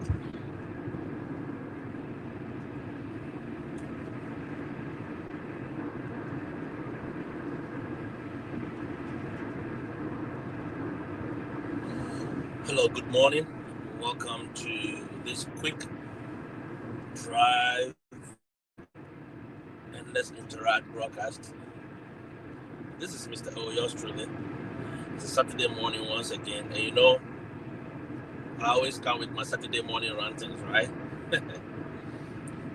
Hello, good morning. Welcome to this quick drive and let's interact broadcast. This is Mr. O, yours truly. It's a Saturday morning once again. And I always come with my Saturday morning rantings, right?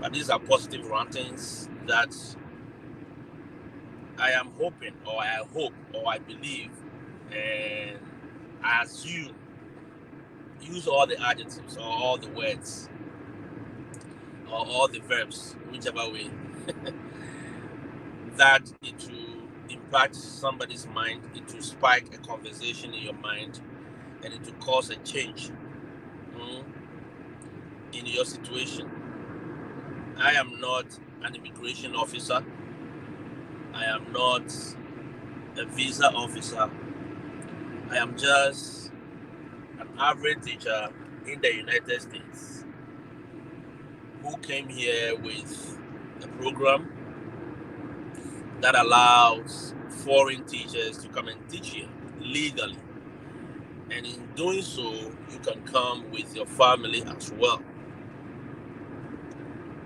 But these are positive rantings that I am hoping, or I hope, or I believe, and I assume, use all the adjectives or all the words or all the verbs, whichever way, that it will impact somebody's mind, it will spike a conversation in your mind, and it will cause a change in your situation. I am not an immigration officer. I am not a visa officer. I am just an average teacher in the United States who came here with a program that allows foreign teachers to come and teach here legally. And in doing so, you can come with your family as well.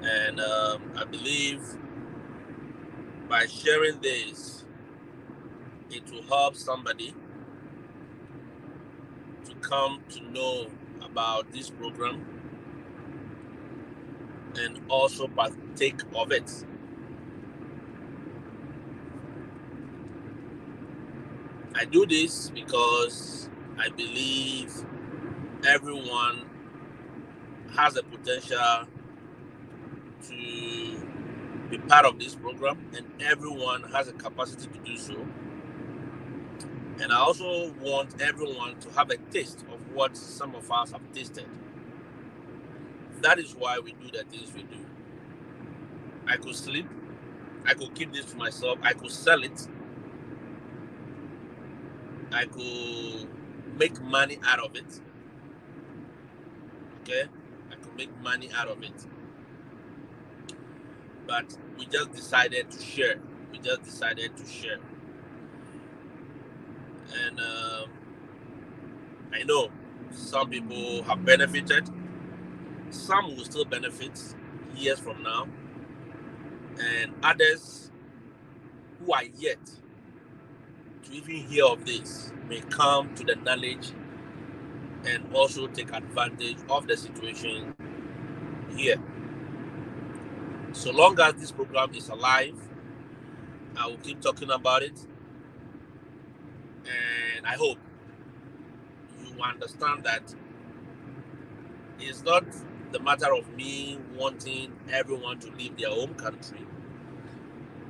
And I believe by sharing this, it will help somebody to come to know about this program and also partake of it. I do this because I believe everyone has the potential to be part of this program, and everyone has a capacity to do so. And I also want everyone to have a taste of what some of us have tasted. That is why we do the things we do. I could sleep, I could keep this to myself, I could sell it, I could make money out of it. Okay? I could make money out of it. But we just decided to share. And I know some people have benefited. Some will still benefit years from now. And others who are yet to even hear of this may come to the knowledge and also take advantage of the situation here. So long as this program is alive, I will keep talking about it. And I hope you understand that it's not the matter of me wanting everyone to leave their home country,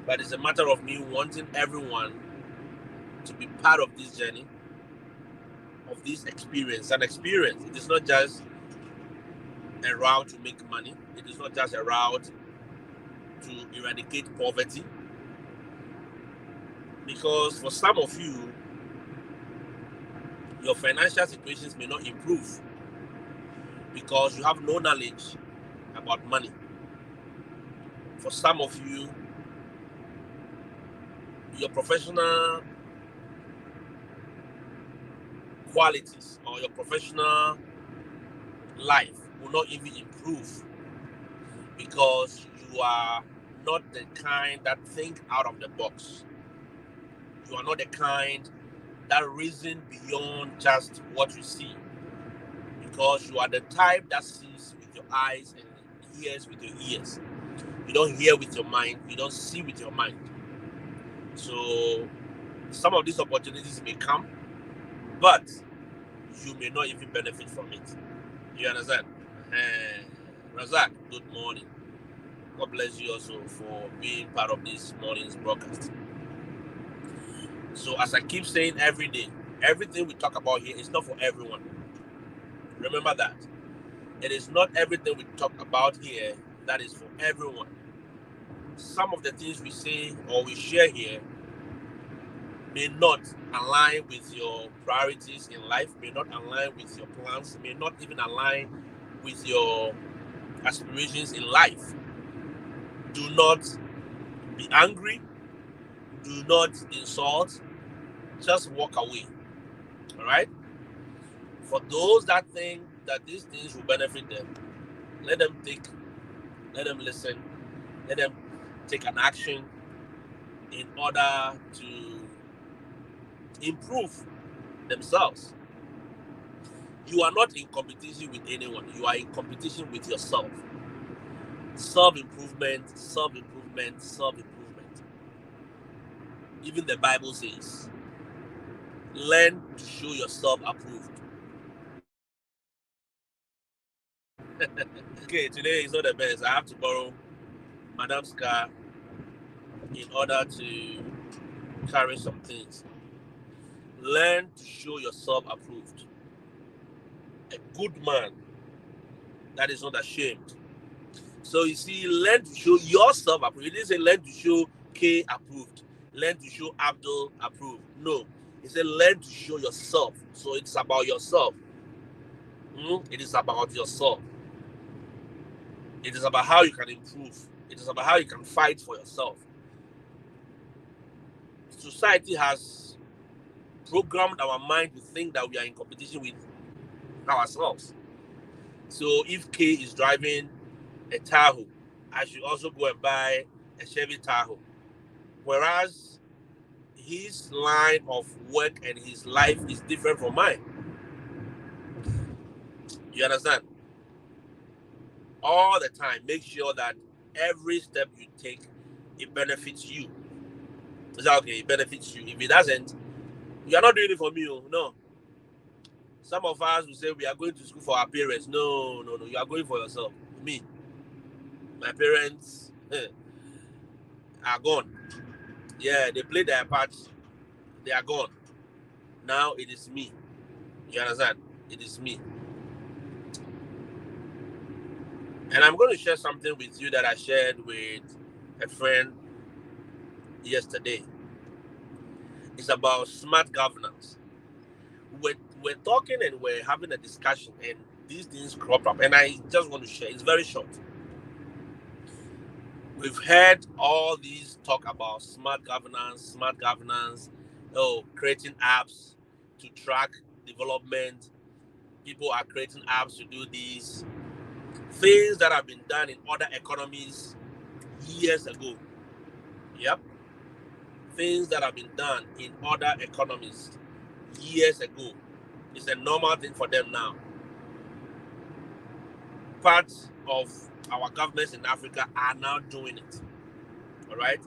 but it's a matter of me wanting everyone to be part of this journey, of this experience. An experience. It is not just a route to make money. It is not just a route to eradicate poverty. Because for some of you, your financial situations may not improve because you have no knowledge about money. For some of you, your professional qualities or your professional life will not even improve because you are not the kind that think out of the box. You are not the kind that reason beyond just what you see, because you are the type that sees with your eyes and hears with your ears. You don't hear with your mind, you don't see with your mind. So some of these opportunities may come, but you may not even benefit from it. You understand? Razak, good morning. God bless you also for being part of this morning's broadcast. So as I keep saying every day, everything we talk about here is not for everyone. Remember that. It is not everything we talk about here that is for everyone. Some of the things we say or we share here may not align with your priorities in life, may not align with your plans, may not even align with your aspirations in life. Do not be angry. Do not insult. Just walk away. All right? For those that think that these things will benefit them, let them listen, let them take an action in order to improve themselves. You are not in competition with anyone. You are in competition with yourself. Self-improvement, self-improvement, self-improvement. Even the Bible says, learn to show yourself approved. Okay, today is not the best. I have to borrow Madam's car in order to carry some things. Learn to show yourself approved. A good man that is not ashamed. So you see, learn to show yourself approved. He didn't say learn to show K approved. Learn to show Abdul approved. No. He said learn to show yourself. So it's about yourself. It is about yourself. It is about how you can improve. It is about how you can fight for yourself. Society has programmed our mind to think that we are in competition with ourselves. So if K is driving a Tahoe, I should also go and buy a Chevy Tahoe. Whereas his line of work and his life is different from mine. You understand? All the time, make sure that every step you take, it benefits you. Is that okay? It benefits you. If it doesn't, you are not doing it for me. No. Some of us will say we are going to school for our parents. No. You are going for yourself. Me. My parents are gone. Yeah, they played their part. They are gone. Now it is me. You understand? It is me. And I'm going to share something with you that I shared with a friend yesterday. It's about smart governance. We're talking and we're having a discussion, and these things crop up. And I just want to share. It's very short. We've heard all these talk about smart governance, creating apps to track development. People are creating apps to do these things that have been done in other economies years ago. Yep. Things that have been done in other economies years ago. It's a normal thing for them now. Parts of our governments in Africa are now doing it. All right?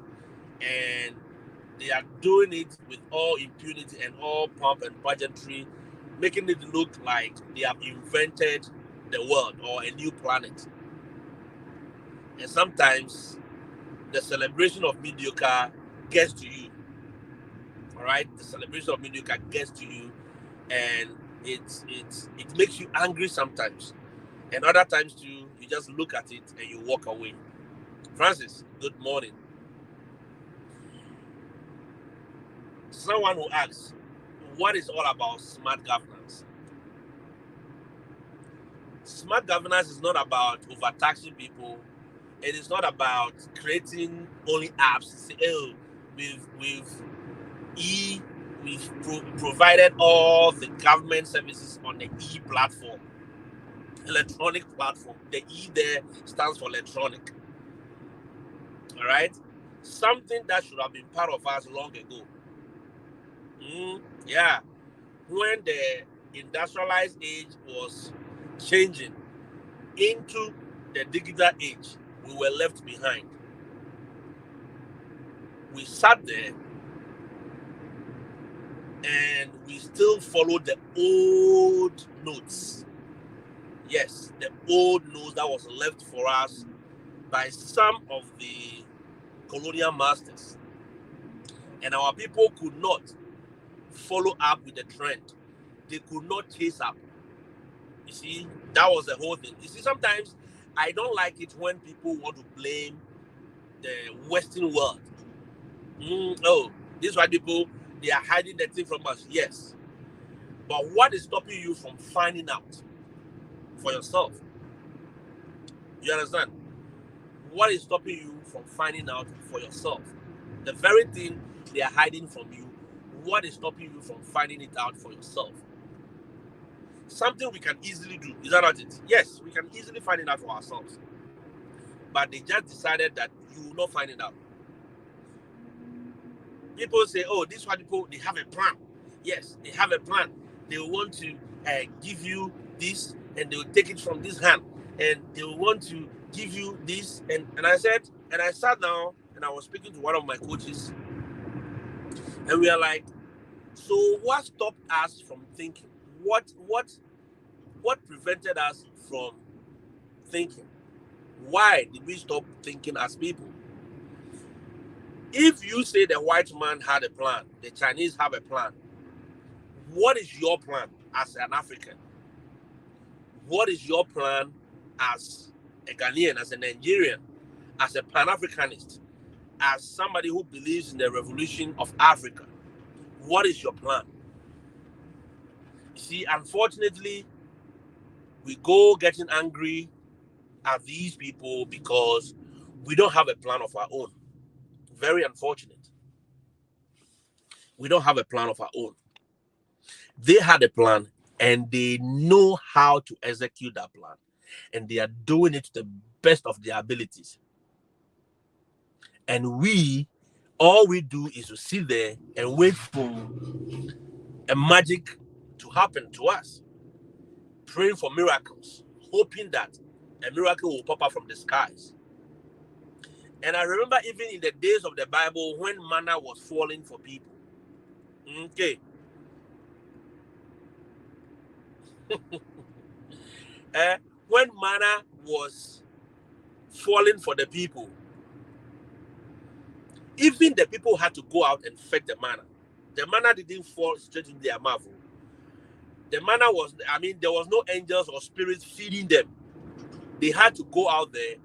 And they are doing it with all impunity and all pomp and pageantry, making it look like they have invented the world or a new planet. And sometimes the celebration of mediocre gets to you. All right? The celebration of mediocre gets to you, and it makes you angry sometimes. And other times too, you just look at it and you walk away. Francis, good morning. Someone who asks, what is all about smart governance? Smart governance is not about overtaxing people. It is not about creating only apps. Say, oh, we've provided all the government services on the e-platform, electronic platform. The E there stands for electronic. All right, something that should have been part of us long ago. Yeah, when the industrialized age was changing into the digital age, we were left behind. We sat there and we still followed the old notes. Yes, the old notes that was left for us by some of the colonial masters. And our people could not follow up with the trend. They could not chase up. You see, that was the whole thing. You see, sometimes I don't like it when people want to blame the Western world. Oh, these white people, they are hiding the thing from us. Yes. But what is stopping you from finding out for yourself? You understand? What is stopping you from finding out for yourself? The very thing they are hiding from you, what is stopping you from finding it out for yourself? Something we can easily do. Is that not it? Yes, we can easily find it out for ourselves. But they just decided that you will not find it out. People say, oh, these white people, they have a plan. Yes, they have a plan. They want to give you this, and they will take it from this hand, and they will want to give you this. And I said, and I sat down and I was speaking to one of my coaches, and we are like, so what stopped us from thinking? What prevented us from thinking? Why did we stop thinking as people? If you say the white man had a plan, the Chinese have a plan, what is your plan as an African? What is your plan as a Ghanaian, as a Nigerian, as a Pan-Africanist, as somebody who believes in the revolution of Africa? What is your plan? You see, unfortunately, we go getting angry at these people because we don't have a plan of our own. Very unfortunate. We don't have a plan of our own. They had a plan and they know how to execute that plan. And they are doing it to the best of their abilities. And all we do is to sit there and wait for a magic to happen to us. Praying for miracles, hoping that a miracle will pop up from the skies. And I remember even in the days of the Bible when manna was falling for people. Okay. When manna was falling for the people, even the people had to go out and fetch the manna. The manna didn't fall straight in their mouth. The manna was, there was no angels or spirits feeding them. They had to go out there,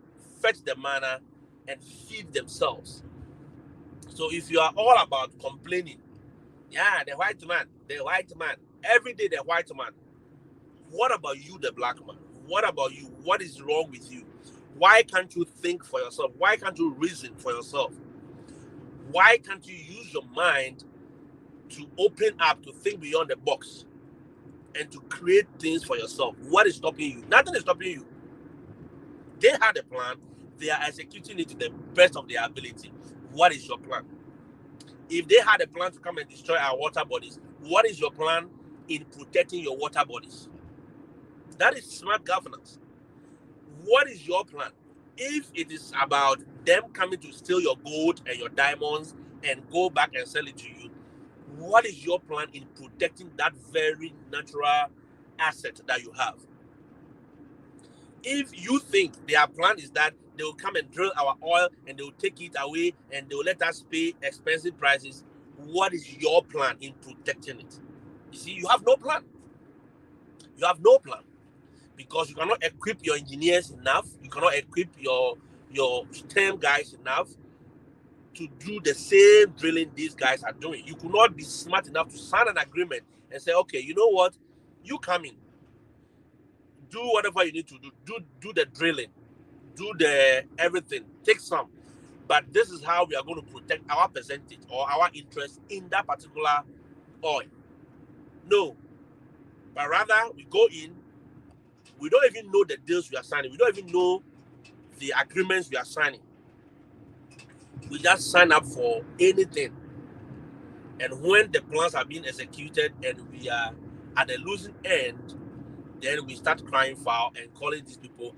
fetch the manna, and feed themselves. So if you are all about complaining, yeah, the white man, every day the white man, what about you, the black man? What about you? What is wrong with you? Why can't you think for yourself? Why can't you reason for yourself? Why can't you use your mind to open up, to think beyond the box, and to create things for yourself? What is stopping you? Nothing is stopping you. They had a plan. They are executing it to the best of their ability. What is your plan? If they had a plan to come and destroy our water bodies, what is your plan in protecting your water bodies? That is smart governance. What is your plan? If it is about them coming to steal your gold and your diamonds and go back and sell it to you, what is your plan in protecting that very natural asset that you have? If you think their plan is that they will come and drill our oil and they will take it away and they will let us pay expensive prices, what is your plan in protecting it? You see, you have no plan. You have no plan because you cannot equip your engineers enough. You cannot equip your STEM guys enough to do the same drilling these guys are doing. You could not be smart enough to sign an agreement and say, okay, you know what? You come in, do whatever you need to do, do the drilling, do the everything, take some. But this is how we are going to protect our percentage or our interest in that particular oil. No. But rather, we go in, we don't even know the deals we are signing. We don't even know the agreements we are signing. We just sign up for anything. And when the plans are being executed and we are at the losing end, then we start crying foul and calling these people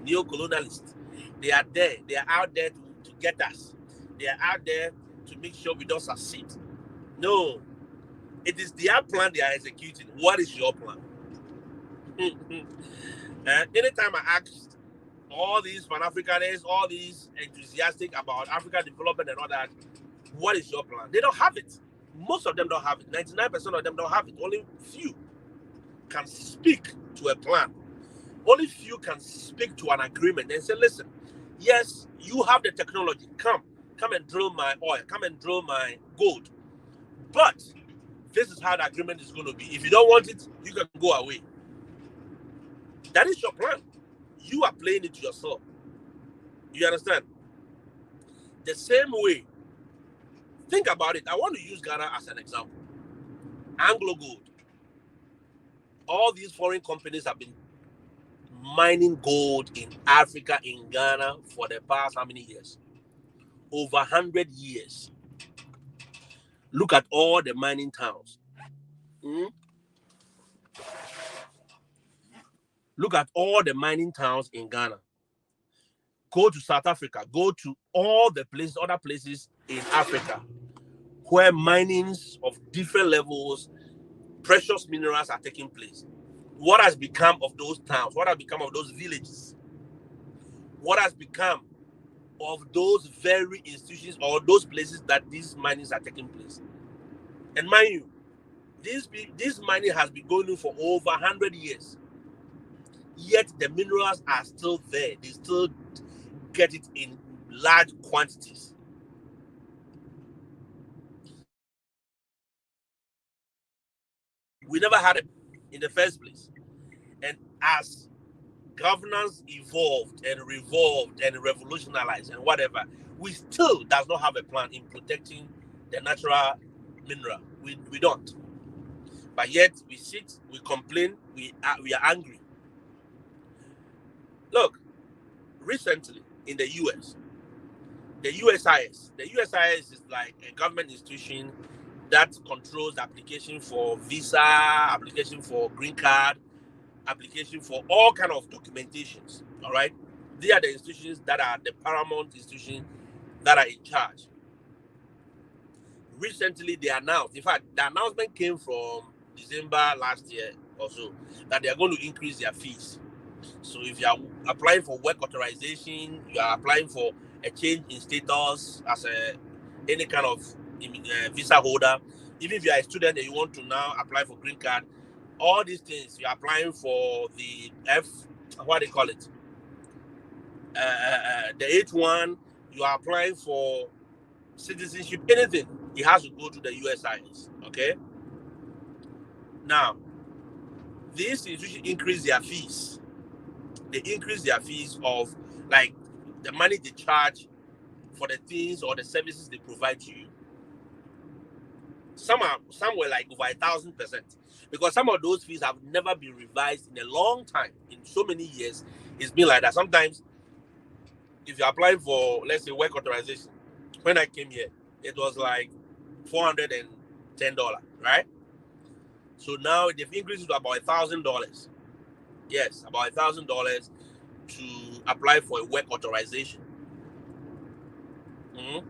neo-colonialists. They are there. They are out there to get us. They are out there to make sure we don't succeed. No. It is their plan they are executing. What is your plan? Anytime I asked all these Pan-Africanists, all these enthusiastic about African development and all that, what is your plan? They don't have it. Most of them don't have it. 99% of them don't have it. Only few can speak to a plan. Only few can speak to an agreement and say, listen, yes, you have the technology. Come and drill my oil. Come and drill my gold. But this is how the agreement is going to be. If you don't want it, you can go away. That is your plan. You are playing it yourself. You understand? The same way, think about it. I want to use Ghana as an example. Anglo Gold. All these foreign companies have been mining gold in Africa, in Ghana, for the past how many years? Over 100 years. Look at all the mining towns. Mm? Look at all the mining towns in Ghana. Go to South Africa. Go to all the places, other places in Africa, where minings of different levels, precious minerals are taking place. What has become of those towns? What has become of those villages? What has become of those very institutions or those places that these minings are taking place? And mind you, this mining has been going on for over 100 years. Yet the minerals are still there. They still get it in large quantities. We never had it in the first place. And as governance evolved and revolved and revolutionized and whatever, we still does not have a plan in protecting the natural mineral. We don't. But yet we sit, we complain, we are angry. Look, recently in the US, the USIS is like a government institution that controls the application for visa, application for green card, application for all kind of documentations. All right, they are the institutions that are the paramount institutions that are in charge. Recently, they announced, in fact, the announcement came from December last year or so, that they are going to increase their fees. So if you are applying for work authorization, you are applying for a change in status as any kind of visa holder, even if you are a student and you want to now apply for green card, all these things, you are applying for the what they call it, the H1, you are applying for citizenship, anything, it has to go to the USIS. Okay. Now, these institutions increase their fees. They increase their fees of like the money they charge for the things or the services they provide to you. Some were like over 1,000%, because some of those fees have never been revised in a long time. In so many years, it's been like that. Sometimes, if you're applying for, let's say, work authorization, when I came here, it was like $410, right? So now they've increased it to about $1,000. Yes, about $1,000 to apply for a work authorization. Mm-hmm.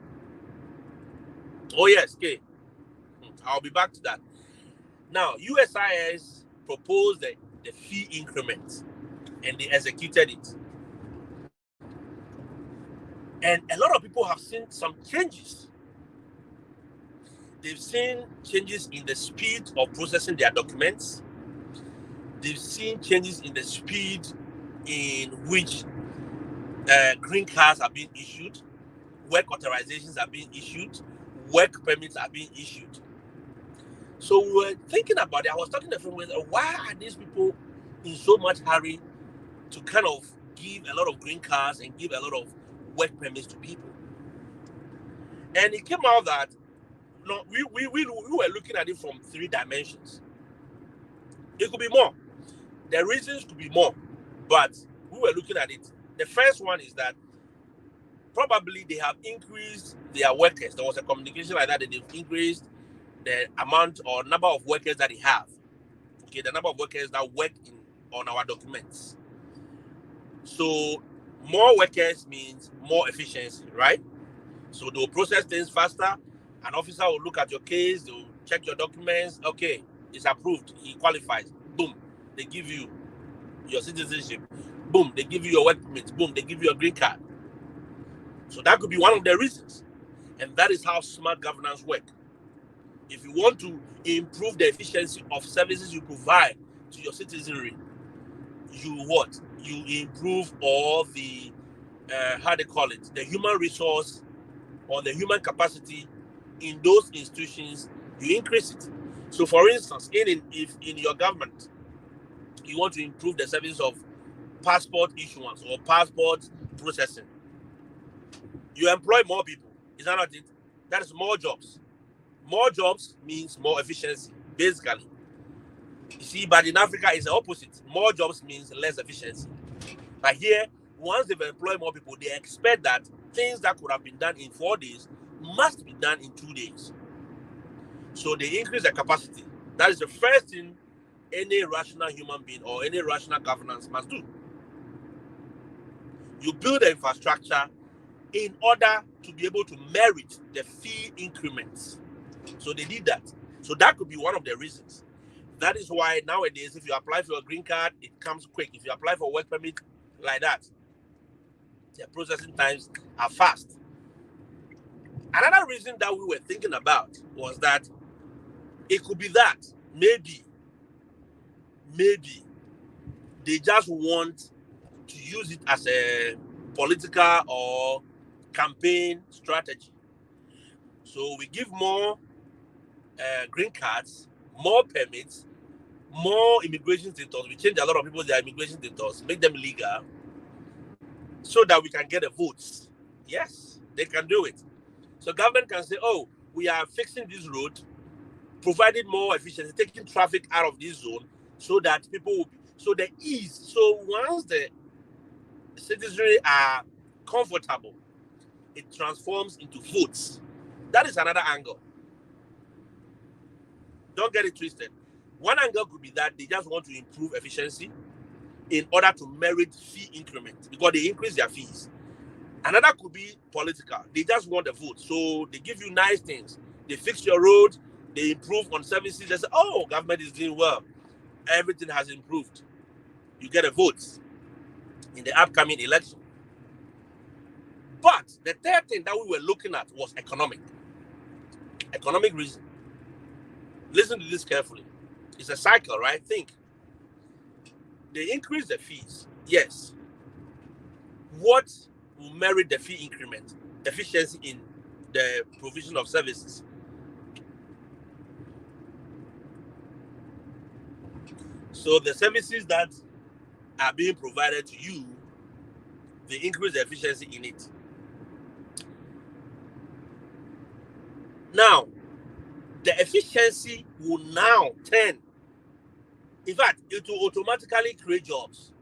Oh yes, okay. I'll be back to that. Now, USIS proposed the fee increment, and they executed it. And a lot of people have seen some changes. They've seen changes in the speed of processing their documents. They've seen changes in the speed in which green cards are being issued, work authorizations are being issued, work permits are being issued. So we were thinking about it. I was talking to a friend, why are these people in so much hurry to kind of give a lot of green cards and give a lot of work permits to people? And it came out that no, we were looking at it from 3 dimensions. It could be more. The reasons could be more, but we were looking at it. The first one is that probably they have increased their workers. There was a communication like that they've increased the amount or number of workers that they have. Okay, the number of workers that work on our documents. So more workers means more efficiency, right? So they'll process things faster. An officer will look at your case, they'll check your documents. Okay, it's approved, he qualifies. Boom, they give you your citizenship. Boom, they give you your work permit. Boom, they give you a green card. So that could be one of the reasons. And that is how smart governance work. If you want to improve the efficiency of services you provide to your citizenry, you what? You improve all the, how they call it, the human resource or the human capacity in those institutions, you increase it. So for instance, if in your government, you want to improve the service of passport issuance or passport processing. You employ more people. Is that not it? That is more jobs. More jobs means more efficiency, basically. You see, but in Africa, it's the opposite. More jobs means less efficiency. But here, once they've employed more people, they expect that things that could have been done in 4 days must be done in 2 days. So they increase the capacity. That is the first thing any rational human being or any rational governance must do. You build the infrastructure in order to be able to merit the fee increments. So they did that. So that could be one of the reasons. That is why nowadays, if you apply for a green card, it comes quick. If you apply for a work permit, like that, the processing times are fast. Another reason that we were thinking about was that it could be that maybe they just want to use it as a political or campaign strategy. So we give more green cards, more permits, more immigration status. We change a lot of people their immigration status, make them legal, so that we can get the votes. Yes, they can do it. So government can say, oh, we are fixing this road, providing more efficiency, taking traffic out of this zone, so that people will be, so the ease. So once the citizenry are comfortable, it transforms into votes. That is another angle. Don't get it twisted. One angle could be that they just want to improve efficiency in order to merit fee increment because they increase their fees. Another could be political. They just want the vote. So they give you nice things. They fix your road. They improve on services. They say, oh, government is doing well. Everything has improved. You get a vote in the upcoming election. But the third thing that we were looking at was economic. Economic reason. Listen to this carefully. It's a cycle, right? Think. They increase the fees. Yes. What will merit the fee increment? Efficiency in the provision of services. So the services that are being provided to you, they increase the efficiency in it. Now, the efficiency will now turn. In fact, it will automatically create jobs.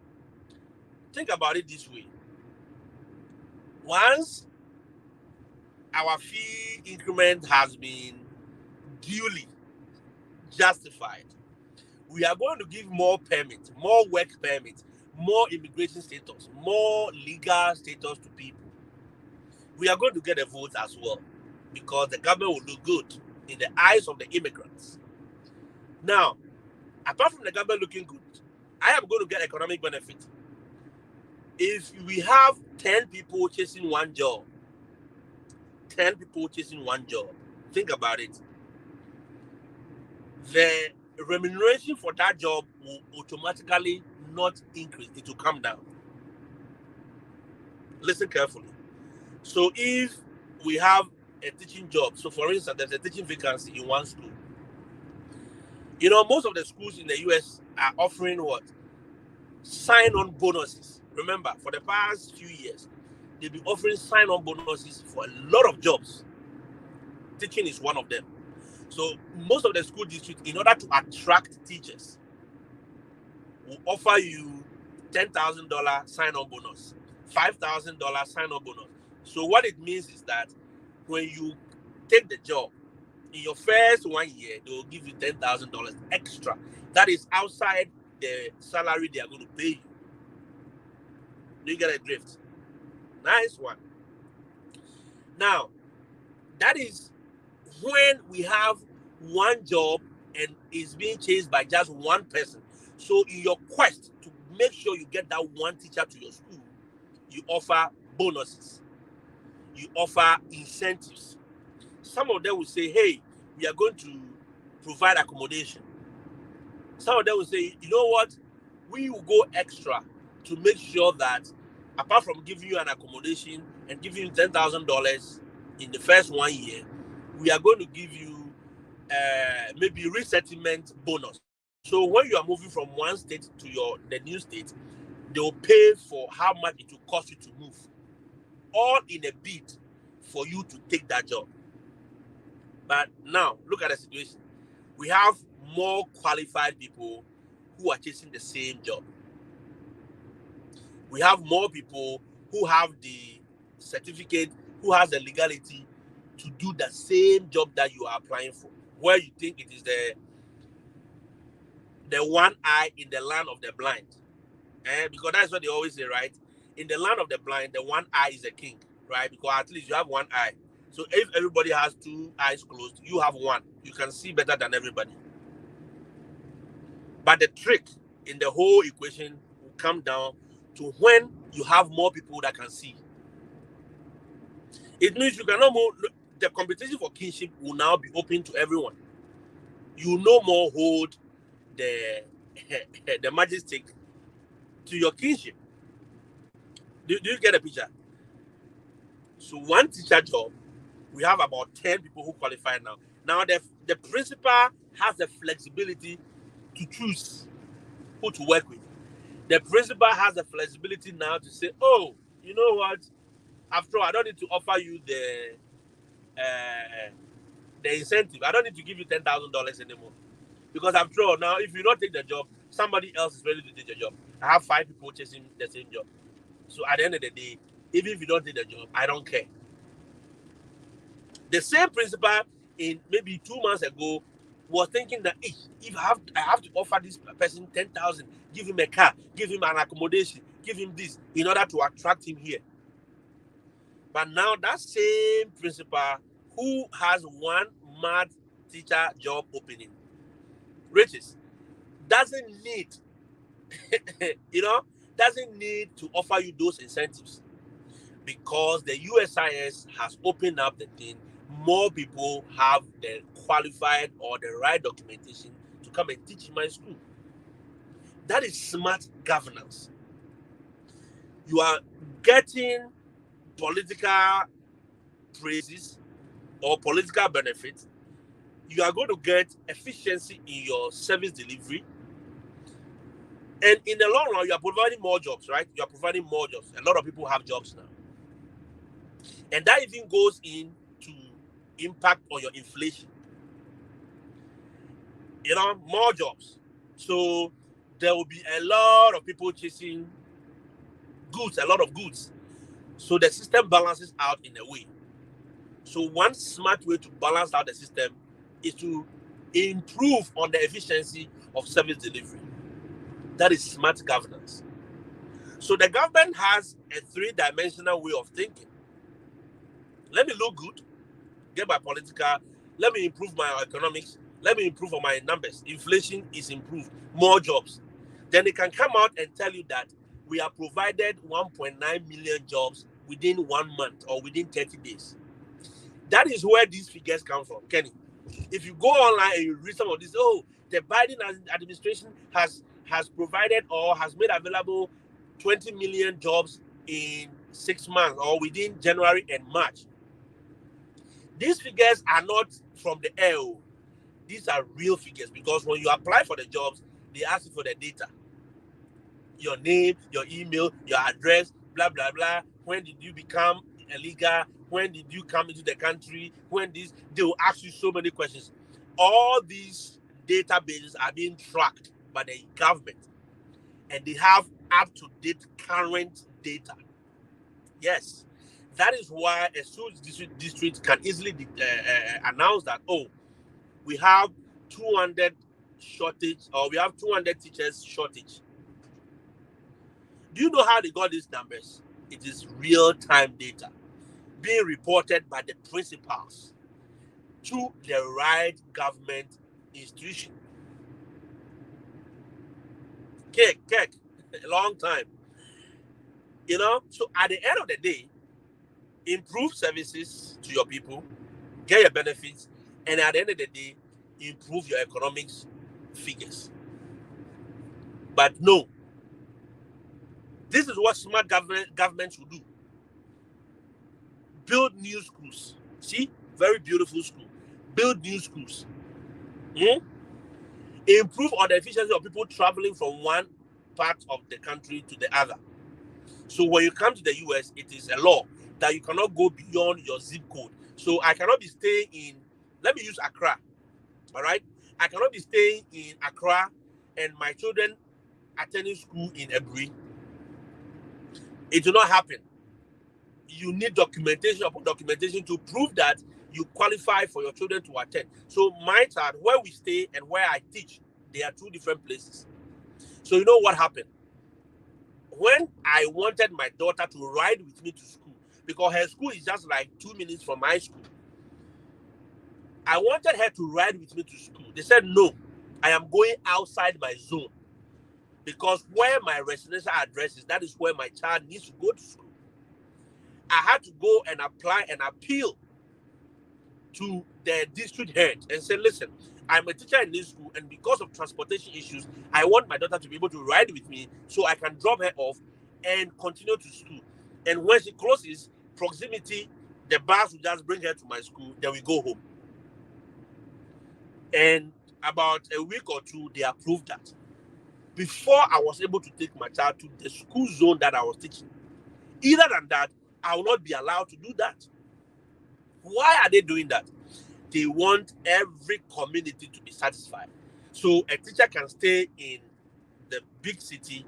Think about it this way. Once our fee increment has been duly justified, we are going to give more permits, more work permits, more immigration status, more legal status to people. We are going to get a vote as well because the government will look good in the eyes of the immigrants. Now, apart from the government looking good, I am going to get economic benefit. If we have 10 people chasing one job, 10 people chasing one job, think about it. The remuneration for that job will automatically not increase. It will come down. Listen carefully. So if we have a teaching job, so for instance, there's a teaching vacancy in one school. You know, most of the schools in the US are offering what? Sign-on bonuses. Remember, for the past few years, they've been offering sign-on bonuses for a lot of jobs. Teaching is one of them. So most of the school districts, in order to attract teachers, will offer you $10,000 sign-on bonus, $5,000 sign-on bonus. So what it means is that when you take the job, in your first 1 year, they will give you $10,000 extra. That is outside the salary they are going to pay you. Do you get a drift? Nice one. Now, that is when we have one job and is being chased by just one person. So in your quest to make sure you get that one teacher to your school, you offer bonuses. You offer incentives. Some of them will say, hey, we are going to provide accommodation. Some of them will say, you know what? We will go extra to make sure that apart from giving you an accommodation and giving you $10,000 in the first 1 year, we are going to give you maybe resettlement bonus. So when you are moving from one state to the new state, they will pay for how much it will cost you to move, all in a bid for you to take that job. But now, look at the situation. We have more qualified people who are chasing the same job. We have more people who have the certificate, who has the legality to do the same job that you are applying for, where you think it is the one eye in the land of the blind. Because that's what they always say, right? In the land of the blind, the one eye is a king, right? Because at least you have one eye. So if everybody has two eyes closed, you have one. You can see better than everybody. But the trick in the whole equation will come down to when you have more people that can see. It means you cannot more. The competition for kinship will now be open to everyone. You no more hold the the majestic to your kinship. Do you get a picture? So one teacher job, we have about 10 people who qualify now. Now the principal has the flexibility to choose who to work with. The principal has the flexibility now to say, oh, you know what? After all, I don't need to offer you the incentive. I don't need to give you $10,000 anymore. Because after all, now if you don't take the job, somebody else is ready to take the job. I have 5 people chasing the same job. So at the end of the day, even if you don't take the job, I don't care. The same principal in maybe 2 months ago was thinking that if I have to offer this person 10,000, give him a car, give him an accommodation, give him this in order to attract him here. But now that same principal who has one mad teacher job opening, riches, doesn't need, doesn't need to offer you those incentives, because the USIS has opened up the thing. More people have the qualified or the right documentation to come and teach in my school. That is smart governance. You are getting political praises or political benefits. You are going to get efficiency in your service delivery. And in the long run, you are providing more jobs, right? You are providing more jobs. A lot of people have jobs now. And that even goes into impact on your inflation. More jobs. So there will be a lot of people chasing goods, a lot of goods. So the system balances out in a way. So one smart way to balance out the system is to improve on the efficiency of service delivery. That is smart governance. So the government has a 3-dimensional way of thinking. Let me look good, get my political, let me improve my economics, let me improve on my numbers. Inflation is improved, more jobs. Then they can come out and tell you that we have provided 1.9 million jobs within 1 month or within 30 days. That is where these figures come from, Kenny. If you go online and you read some of this, the Biden administration has provided or has made available 20 million jobs in 6 months or within January and March. These figures are not from the air. These are real figures, because when you apply for the jobs, they ask you for the data. Your name, your email, your address, blah, blah, blah. When did you become illegal? When did you come into the country? They will ask you so many questions. All these databases are being tracked by the government, and they have up-to-date current data. Yes, that is why a school district can easily announce that, we have 200 shortage, or we have 200 teachers shortage. Do you know how they got these numbers? It is real-time data being reported by the principals to the right government institution. Cake, a long time. So at the end of the day, improve services to your people, get your benefits, and at the end of the day, improve your economics figures. But no, this is what smart governments will do. Build new schools. See, very beautiful school. Build new schools. Improve on the efficiency of people traveling from one part of the country to the other. So when you come to the US, it is a law that you cannot go beyond your zip code. So I cannot be staying in, let me use Accra, all right? I cannot be staying in Accra and my children attending school in Ebri. It will not happen. You need documentation upon documentation to prove that you qualify for your children to attend. So my child, where we stay and where I teach, they are two different places. So you know what happened? When I wanted my daughter to ride with me to school, because her school is just like 2 minutes from my school, I wanted her to ride with me to school. They said, no, I am going outside my zone. Because where my residential address is, that is where my child needs to go to school. I had to go and apply an appeal to the district head and say, listen, I'm a teacher in this school, and because of transportation issues, I want my daughter to be able to ride with me so I can drop her off and continue to school. And when she closes, proximity, the bus will just bring her to my school, then we go home. And about a week or two, they approved that. Before I was able to take my child to the school zone that I was teaching. Either than that, I will not be allowed to do that. Why are they doing that? They want every community to be satisfied. So a teacher can stay in the big city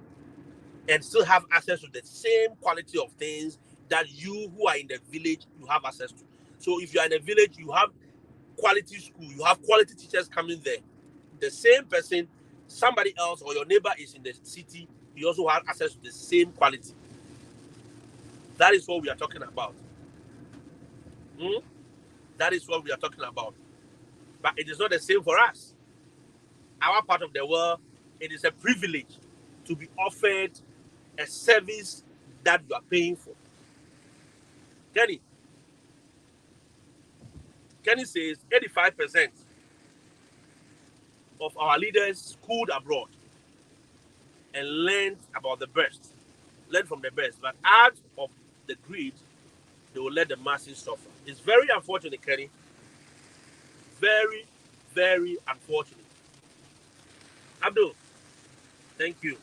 and still have access to the same quality of things that you who are in the village, you have access to. So if you are in a village, you have quality school, you have quality teachers coming there. The same person, somebody else or your neighbor is in the city, you also have access to the same quality. That is what we are talking about. That is what we are talking about. But it is not the same for us. Our part of the world, it is a privilege to be offered a service that you are paying for. Kenny says 85% of our leaders schooled abroad and learned about the best, learned from the best. But out of the greed, they will let the masses suffer. It's very unfortunate, Kenny. Very, very unfortunate. Abdul, thank you.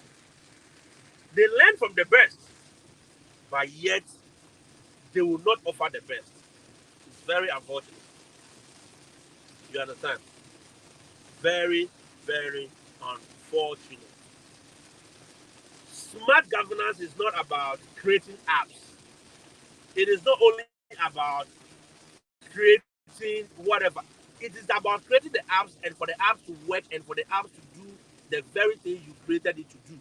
They learn from the best, but yet they will not offer the best. It's very unfortunate. You understand? Very, very unfortunate. Smart governance is not about creating apps. It is not only about creating whatever. It is about creating the apps and for the apps to work and for the apps to do the very thing you created it to do.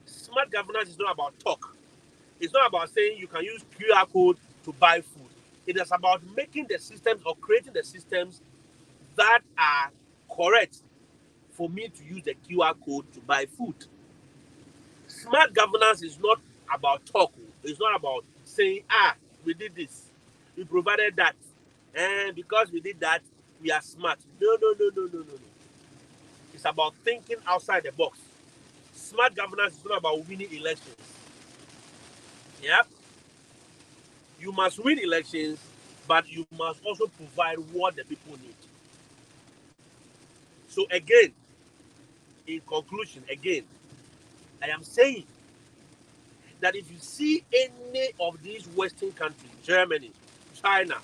Smart governance is not about talk. It's not about saying you can use QR code to buy food. It is about making the systems or creating the systems that are correct for me to use the QR code to buy food. Smart governance is not about talk. It's not about saying, we did this, we provided that, and because we did that, we are smart. No. It's about thinking outside the box. Smart governance is not about winning elections. Yeah. You must win elections, but you must also provide what the people need. So again, in conclusion, I am saying that if you see any of these Western countries, Germany, China,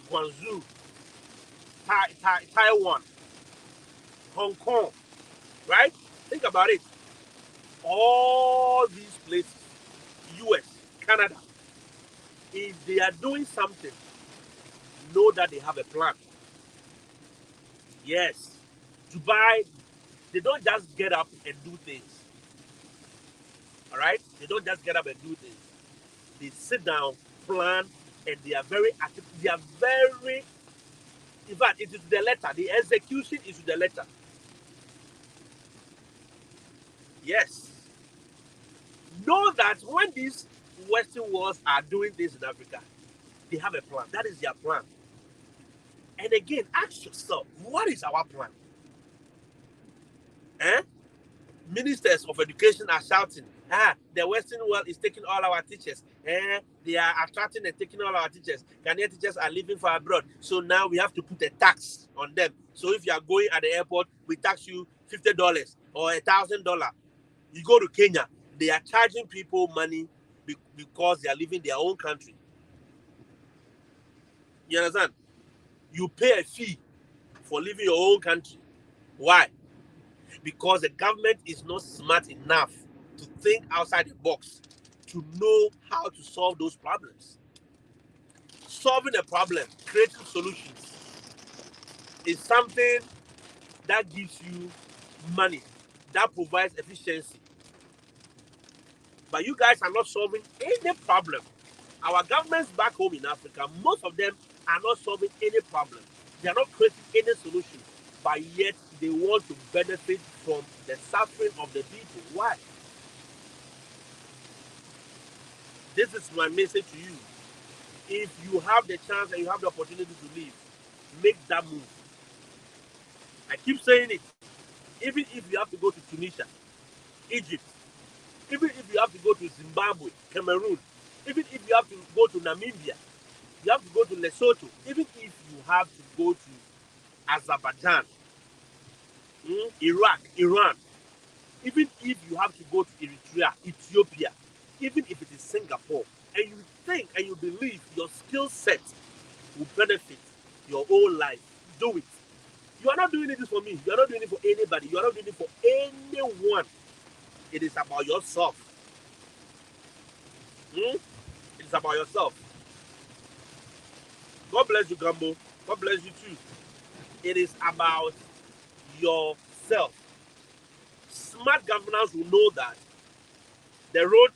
Guangzhou, Taiwan, Hong Kong, right? Think about it. All these places, US, Canada, if they are doing something, know that they have a plan. Yes. Dubai, they don't just get up and do things. All right? They don't just get up and do things. They sit down, plan, and they are very active. They are very, in fact, it is the letter. The execution is the letter. Yes. Know that when these Western worlds are doing things in Africa, they have a plan. That is their plan. And again, ask yourself, what is our plan? Ministers of education are shouting, the Western world is taking all our teachers. They are attracting and taking all our teachers. Ghanaian teachers are leaving for abroad. So now we have to put a tax on them. So if you are going at the airport, we tax you $50 or $1,000. You go to Kenya, they are charging people money because they are leaving their own country. You understand? You pay a fee for leaving your own country. Why? Because the government is not smart enough to think outside the box to know how to solve those problems. Solving a problem, creating solutions is something that gives you money, that provides efficiency. But you guys are not solving any problem. Our governments back home in Africa, most of them are not solving any problem. They are not creating any solution. But yet they want to benefit from the suffering of the people. Why? This is my message to you. If you have the chance and you have the opportunity to leave, make that move. I keep saying it. Even if you have to go to Tunisia, Egypt, even if you have to go to Zimbabwe, Cameroon, even if you have to go to Namibia, you have to go to Lesotho, even if you have to go to Azerbaijan, Iraq, Iran, even if you have to go to Eritrea, Ethiopia, even if it is Singapore, and you think and you believe your skill set will benefit your whole life, do it. You are not doing it for me. You are not doing it for anybody. You are not doing it for anyone. It is about yourself. It is about yourself. God bless you, Gambo. God bless you too. It is about yourself. Smart governance will know that the road,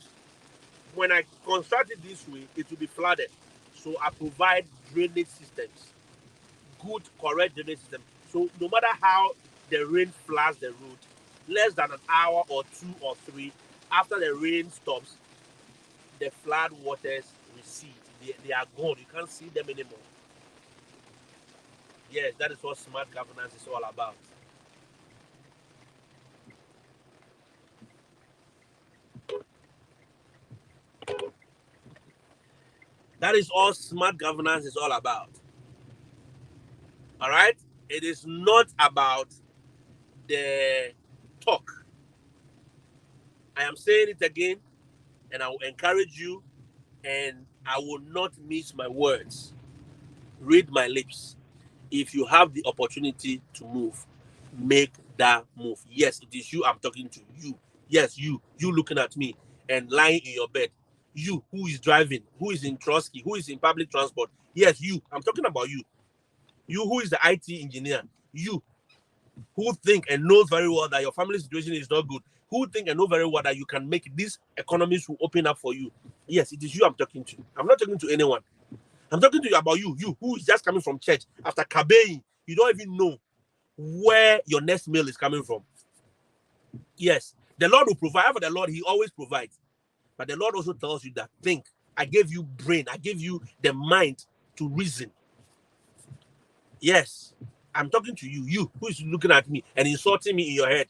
when I construct it this way, it will be flooded. So I provide drainage systems, good, correct drainage system. So no matter how the rain floods the road, less than an hour or 2 or 3 after the rain stops, the flood waters recede. They are gone. You can't see them anymore. Yes, that is what smart governance is all about. That is all smart governance is all about. All right? It is not about the talk. I am saying it again, and I will encourage you, and I will not miss my words. Read my lips. If you have the opportunity to move, make that move. Yes, it is you I'm talking to. You. Yes, you looking at me and lying in your bed. You who is driving, who is in Trotsky, who is in public transport. Yes, you. I'm talking about you. You who is the IT engineer. You who think and know very well that your family situation is not good. Who think and know very well that you can make these economies will open up for you. Yes, it is you I'm talking to. I'm not talking to anyone. I'm talking to you about you who is just coming from church after Kabeing. You don't even know where your next meal is coming from. Yes, the Lord will provide. For the Lord, He always provides. But the Lord also tells you that think. I gave you brain. I gave you the mind to reason. Yes, I'm talking to you who is looking at me and insulting me in your head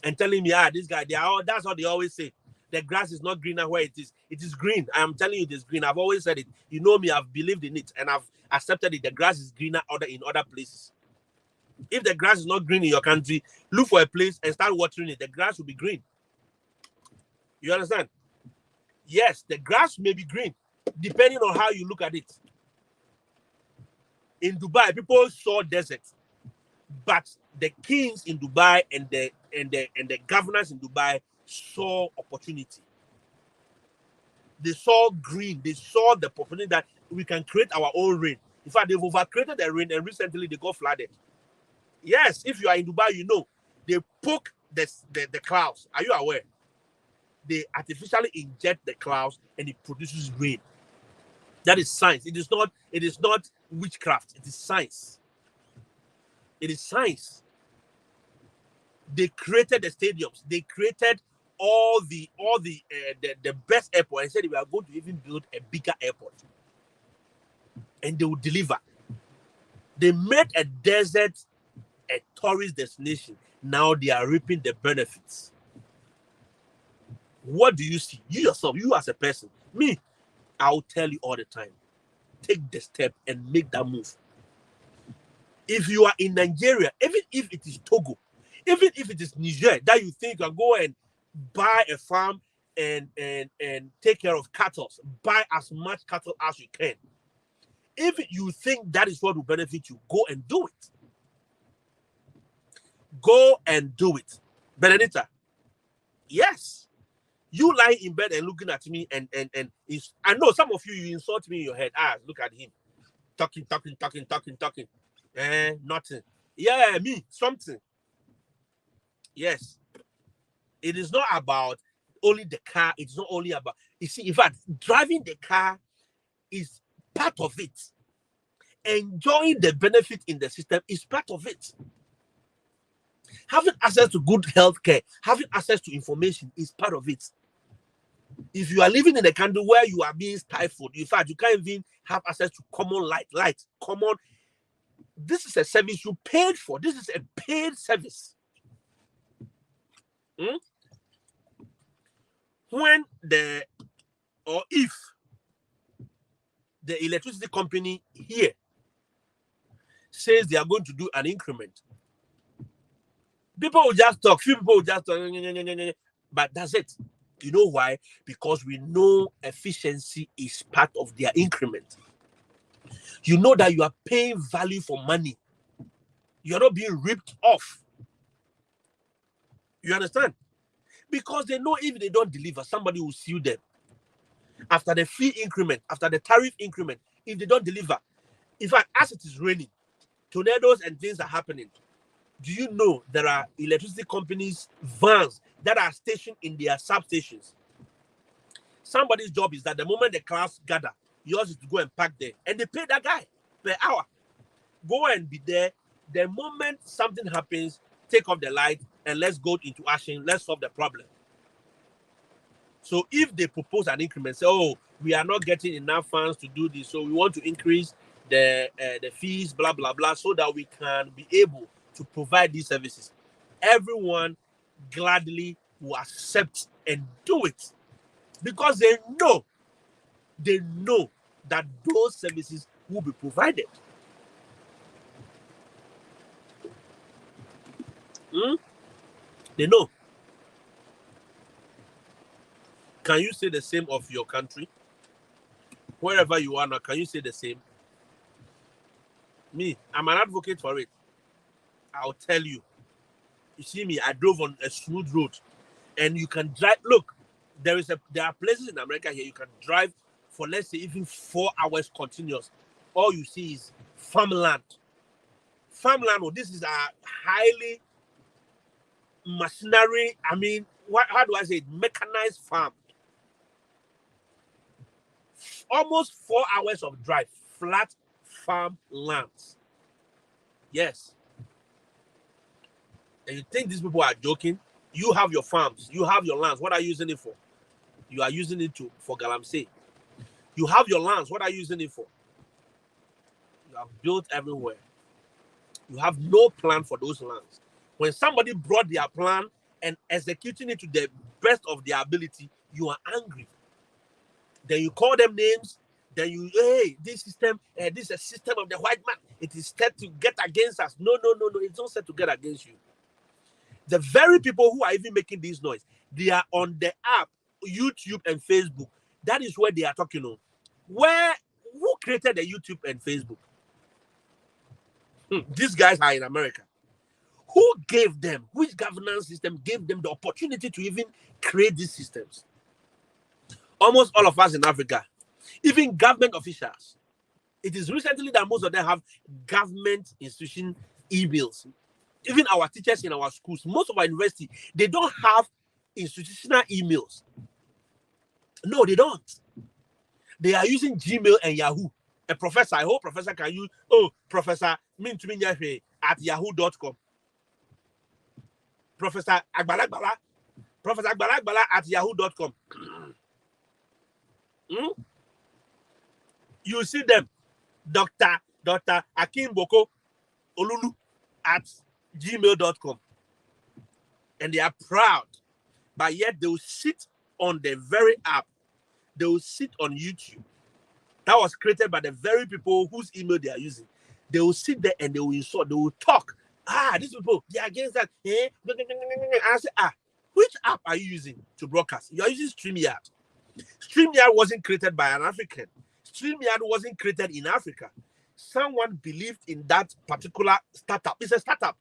and telling me, this guy, that's what they always say. The grass is not greener where it is. It is green. I am telling you it is green. I've always said it. You know me, I've believed in it and I've accepted it. The grass is greener in other places. If the grass is not green in your country, look for a place and start watering it. The grass will be green. You understand? Yes, the grass may be green, depending on how you look at it. In Dubai, people saw desert, but the kings in Dubai and the governors in Dubai saw opportunity. They saw green. They saw the opportunity that we can create our own rain. In fact, they've overcreated the rain, and recently they got flooded. Yes, if you are in Dubai, you know they poke the clouds. Are you aware? They artificially inject the clouds, and it produces rain. That is science. It is not. It is not witchcraft. It is science. It is science. They created the stadiums. They created the best airport. And said we are going to even build a bigger airport, and they will deliver. They made a desert a tourist destination. Now they are reaping the benefits. What do you see? You yourself, you as a person, me, I'll tell you all the time. Take the step and make that move. If you are in Nigeria, even if it is Togo, even if it is Niger, that you think you can go and buy a farm and take care of cattle. Buy as much cattle as you can. If you think that is what will benefit you, go and do it. Go and do it. Benedetta, yes. You lie in bed and looking at me and I know some of you insult me in your head. Ah, look at him. Talking. Nothing. Yeah, me, something. Yes. It is not about only the car. It's not only about, you see, in fact, driving the car is part of it. Enjoying the benefit in the system is part of it. Having access to good health care, having access to information is part of it. If you are living in a country where you are being stifled, in fact, you can't even have access to common light, common. This is a service you paid for. This is a paid service. When if the electricity company here says they are going to do an increment, people will just talk. Few people will just talk, but that's it. You know why? Because we know efficiency is part of their increment. You know that you are paying value for money. You're not being ripped off. You understand? Because they know if they don't deliver, somebody will sue them. After the fee increment, after the tariff increment, if they don't deliver, in fact, as it is raining, tornadoes and things are happening. Do you know there are electricity companies' vans that are stationed in their substations? Somebody's job is that the moment the clouds gather, yours is to go and park there. And they pay that guy per hour. Go and be there. The moment something happens, take off the light and let's go into action. Let's solve the problem. So if they propose an increment, say, oh, we are not getting enough funds to do this, so we want to increase the fees, blah, blah, blah, so that we can be able to provide these services. Everyone gladly will accept and do it because they know that those services will be provided. They know. Can you say the same of your country? Wherever you are now, can you say the same? Me, I'm an advocate for it. I'll tell you. You see me, I drove on a smooth road. And you can drive. Look, there are places in America here you can drive for, let's say, even 4 hours continuous. All you see is farmland. Farmland, this is a highly machinery, how do I say it? Mechanized farm. Almost 4 hours of drive, flat farm lands. Yes. And you think these people are joking? You have your farms, you have your lands. What are you using it for? You are using it for galamsey. You have your lands. What are you using it for? You have built everywhere. You have no plan for those lands. When somebody brought their plan and executing it to the best of their ability, you are angry. Then you call them names. Then hey, this system, this is a system of the white man. It is set to get against us. No. It's not set to get against you. The very people who are even making this noise, they are on the app, YouTube and Facebook. That is where they are talking on. Who created the YouTube and Facebook? These guys are in America. Who gave them, which governance system gave them the opportunity to even create these systems? Almost all of us in Africa, even government officials. It is recently that most of them have government institution emails. Even our teachers in our schools, most of our university, they don't have institutional emails. No, they don't. They are using Gmail and Yahoo. A professor, I hope professor can use, Professor Mintuminyafe at yahoo.com. Professor Agbalagbala at yahoo.com. You see them, Dr. Akimboko Olulu at gmail.com. And they are proud, but yet they will sit on the very app. They will sit on YouTube. That was created by the very people whose email they are using. They will sit there and they will insult. They will talk. These people, they are against that. I say, Which app are you using to broadcast? You are using StreamYard. StreamYard wasn't created by an African. StreamYard wasn't created in Africa. Someone believed in that particular startup. It's a startup.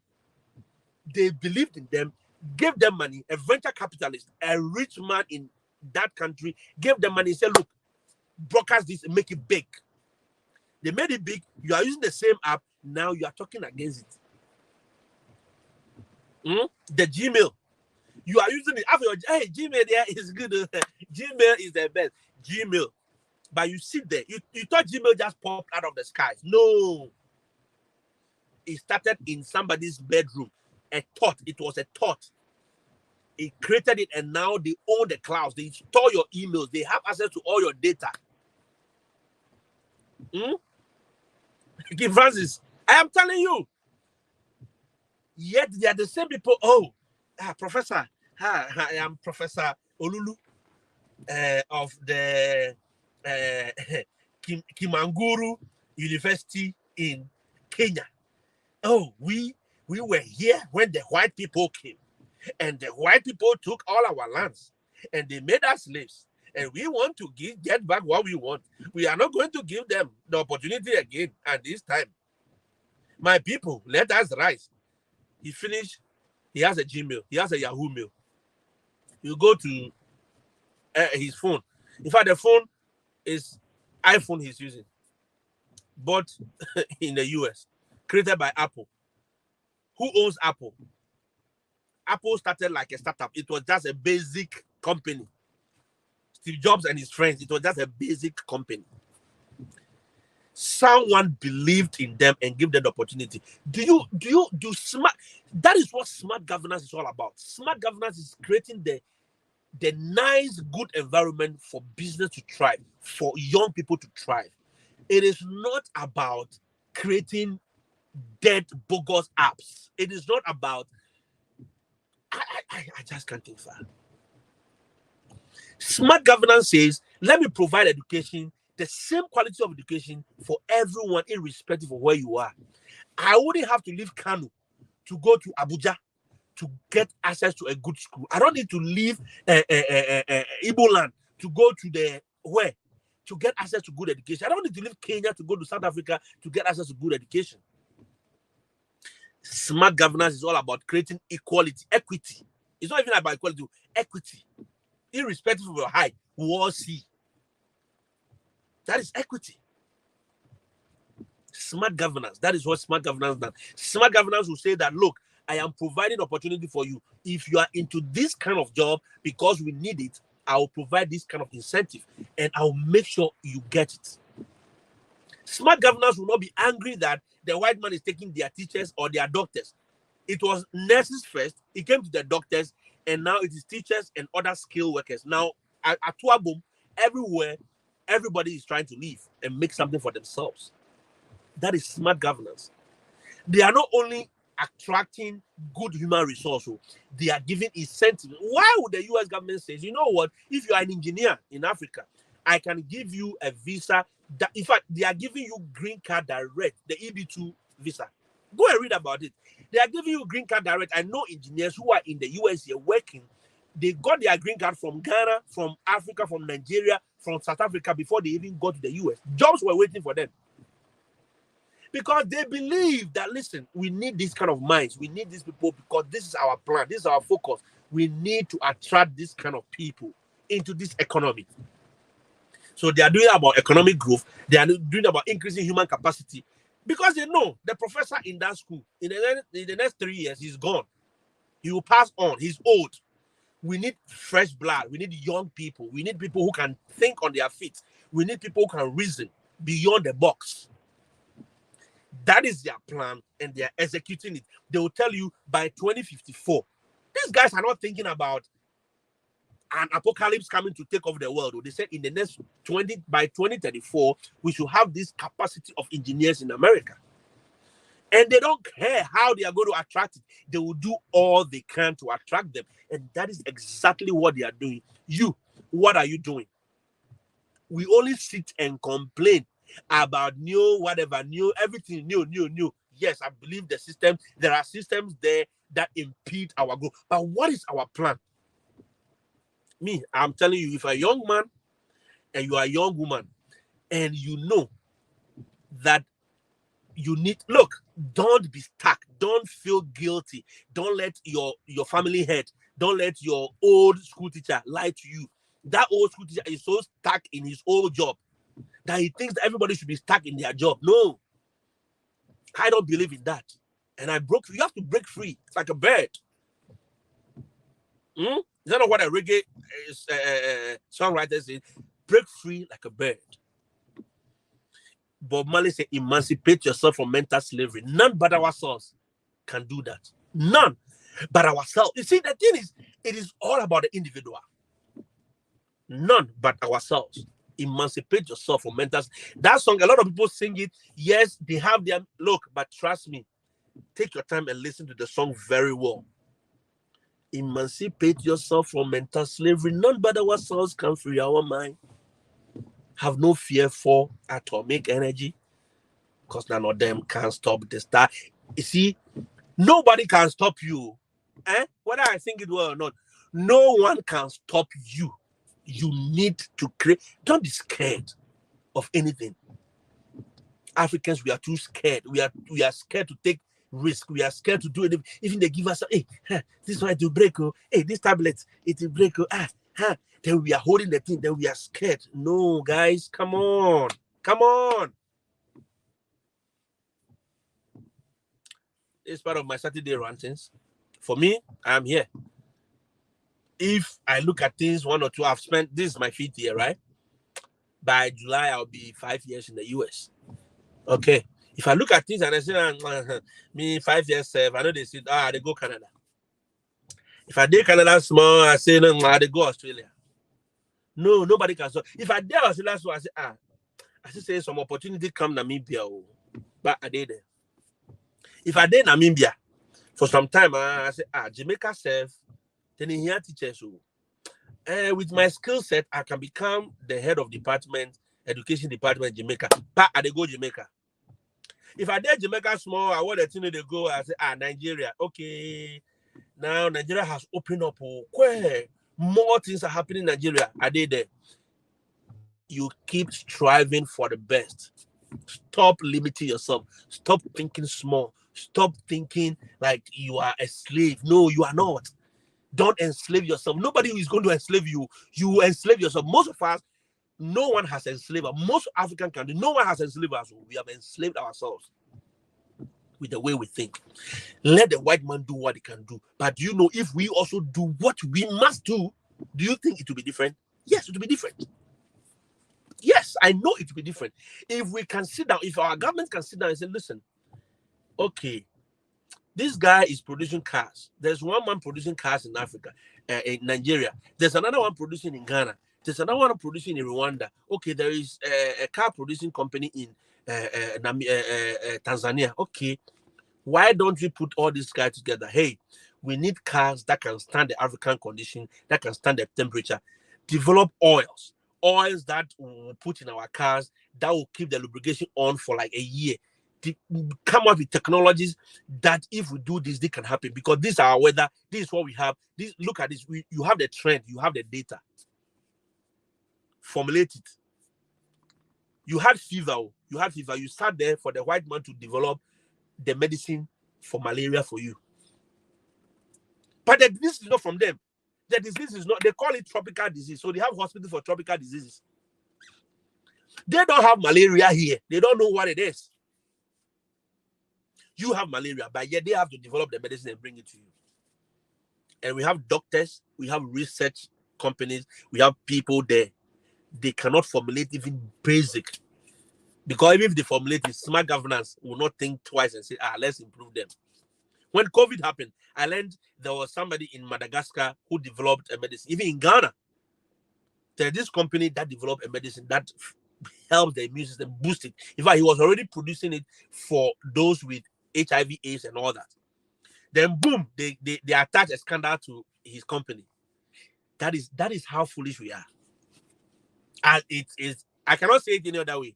They believed in them, gave them money. A venture capitalist, a rich man in that country, gave them money and said, look, broadcast this and make it big. They made it big. You are using the same app. Now you are talking against it. The Gmail. You are using it. Hey, Gmail there is good. Gmail is the best. Gmail. But you sit there. You thought Gmail just popped out of the skies. No. It started in somebody's bedroom. A thought. It was a thought. It created it, and now they own the clouds. They store your emails. They have access to all your data. King Francis, I am telling you. Yet they are the same people. Oh, Professor. I am Professor Olulu of the Kimanguru University in Kenya. Oh, we were here when the white people came, and the white people took all our lands, and they made us slaves. And we want to get back what we want. We are not going to give them the opportunity again. And this time, my people, let us rise. He finished. He has a Gmail. He has a Yahoo Mail. You go to his phone. In fact, the phone is iPhone he's using. Bought in the US. Created by Apple. Who owns Apple? Apple started like a startup. It was just a basic company. Steve Jobs and his friends, it was just a basic company. Someone believed in them and gave them the opportunity. Do smart? That is what smart governance is all about. Smart governance is creating the nice, good environment for business to thrive, for young people to thrive. It is not about creating dead, bogus apps. It is not about. I just can't think far. Smart governance says, let me provide education, the same quality of education for everyone, irrespective of where you are. I wouldn't have to leave Kano to go to Abuja to get access to a good school. I don't need to leave Igbo land to go to to get access to good education. I don't need to leave Kenya to go to South Africa to get access to good education. Smart governance is all about creating equality, equity. It's not even about equality, equity. Irrespective of your height, we all see. That is equity. Smart governance. That is what smart governance does. Smart governance will say that, look, I am providing opportunity for you. If you are into this kind of job, because we need it, I will provide this kind of incentive, and I'll make sure you get it. Smart governance will not be angry that the white man is taking their teachers or their doctors. It was nurses first, it came to the doctors, and now it is teachers and other skilled workers. Now, at Tuabum, everywhere, everybody is trying to live and make something for themselves. That is smart governance. They are not only attracting good human resources, they are giving incentives. Why would the US government say, you know what, if you are an engineer in Africa, I can give you a visa. In fact, they are giving you green card direct, the EB2 visa. Go and read about it. They are giving you green card direct. I know engineers who are in the US here working. They got their green card from Ghana, from Africa, from Nigeria, from South Africa before they even got to the US. Jobs were waiting for them. Because they believe that, listen, we need this kind of minds. We need these people because this is our plan. This is our focus. We need to attract this kind of people into this economy. So they are doing about economic growth. They are doing about increasing human capacity. Because they know the professor in that school, in the next 3 years, he's gone. He will pass on. He's old. We need fresh blood. We need young people. We need people who can think on their feet. We need people who can reason beyond the box. That is their plan, and they are executing it. They will tell you by 2054. These guys are not thinking about an apocalypse coming to take over the world. They said in the next by 2034, we should have this capacity of engineers in America. And they don't care how they are going to attract it. They will do all they can to attract them. And that is exactly what they are doing. You, what are you doing? We only sit and complain about new, everything new. Yes, I believe the system, there are systems there that impede our growth. But what is our plan? Me, I'm telling you, if a young man and you are a young woman and you know that you need, look, don't be stuck, don't feel guilty, don't let your family head, don't let your old school teacher lie to you. That old school teacher is so stuck in his old job that he thinks that everybody should be stuck in their job. No, I don't believe in that. And I broke free. You have to break free. It's like a bird. Hmm? Is that not what a reggae songwriter says? Break free like a bird. Bob Marley said, emancipate yourself from mental slavery. None but ourselves can do that. None but ourselves. You see, the thing is, it is all about the individual. None but ourselves. Emancipate yourself from mental. That song, a lot of people sing it. Yes, they have their look, but trust me, take your time and listen to the song very well. Emancipate yourself from mental slavery. None but ourselves can free our mind. Have no fear for atomic energy, because none of them can stop the star. You see, nobody can stop you. Whether I think it will or not, no one can stop you. You need to create. Don't be scared of anything. Africans, we are too scared. We are scared to take risk. We are scared to do it. Even they give us, hey, this one to break. Oh, hey, this tablet it will break. Oh, then we are holding the thing. Then we are scared. No, guys, come on, come on. It's part of my Saturday rantings. For me, I'm here. If I look at things, one or two, I've spent, this is my 5th year, right? By July, I'll be 5 years in the US. Okay. If I look at things and I say, me 5 years, I know they say, they go Canada. If I did Canada small, I say, no, they go Australia. No, nobody can. So if I did Australia, so I say, I say some opportunity come Namibia, but I did there. If I did Namibia, for some time, I say, Jamaica self, then here teachers. With my skill set, I can become the head of department, education department, Jamaica. But I go Jamaica. If I did Jamaica small, I want to think they go. I say, Nigeria. Okay, now Nigeria has opened up. More things are happening in Nigeria. I did there. You keep striving for the best. Stop limiting yourself. Stop thinking small. Stop thinking like you are a slave. No, you are not. Don't enslave yourself. Nobody is going to enslave you. You enslave yourself. Most of us, no one has enslaved us. Most African countries, no one has enslaved us. We have enslaved ourselves with the way we think. Let the white man do what he can do. But you know, if we also do what we must do you think it will be different? Yes, it will be different. Yes, I know it will be different. If we can sit down, if our government can sit down and say, listen, okay, this guy is producing cars. There's one man producing cars in Africa, in Nigeria. There's another one producing in Ghana. There's another one producing in Rwanda. Okay, there is a car producing company in Tanzania. Okay, why don't we put all these guys together? Hey, we need cars that can stand the African condition, that can stand the temperature. Develop oils that we'll put in our cars that will keep the lubrication on for like a year. Come up with technologies that if we do this, they can happen, because this is our weather. This is what we have. Look at this. You have the trend. You have the data. Formulate it. You had fever. You had fever. You sat there for the white man to develop the medicine for malaria for you. But the disease is not from them. The disease is not, they call it tropical disease. So they have hospitals for tropical diseases. They don't have malaria here. They don't know what it is. You have malaria, but yet they have to develop the medicine and bring it to you. And we have doctors, we have research companies, we have people there. They cannot formulate even basic. Because even if they formulate it, smart governance will not think twice and say, let's improve them. When COVID happened, I learned there was somebody in Madagascar who developed a medicine. Even in Ghana, there's this company that developed a medicine that helps the immune system, boost it. In fact, he was already producing it for those with HIV, AIDS, and all that. Then boom, they attach a scandal to his company. That is how foolish we are. And it is, I cannot say it any other way.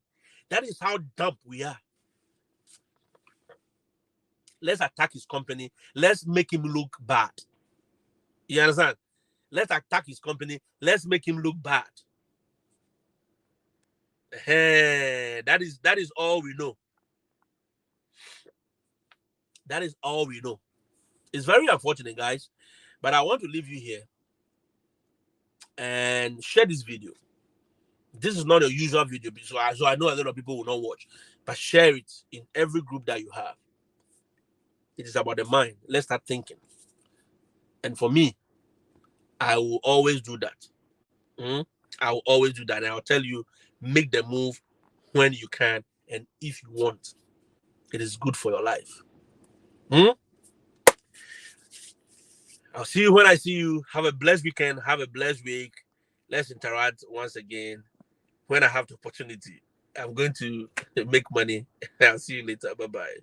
That is how dumb we are. Let's attack his company. Let's make him look bad. You understand? Let's attack his company. Let's make him look bad. That is all we know. That is all we know. It's very unfortunate, guys, but I want to leave you here and share this video. This is not a usual video, so I know a lot of people will not watch, but share it in every group that you have. It is about the mind. Let's start thinking. And for me, I will always do that. I will always do that. And I'll tell you, make the move when you can and if you want. It is good for your life. I'll see you when I see you. Have a blessed weekend. Have a blessed week. Let's interact once again when I have the opportunity. I'm going to make money. I'll see you later. Bye-bye.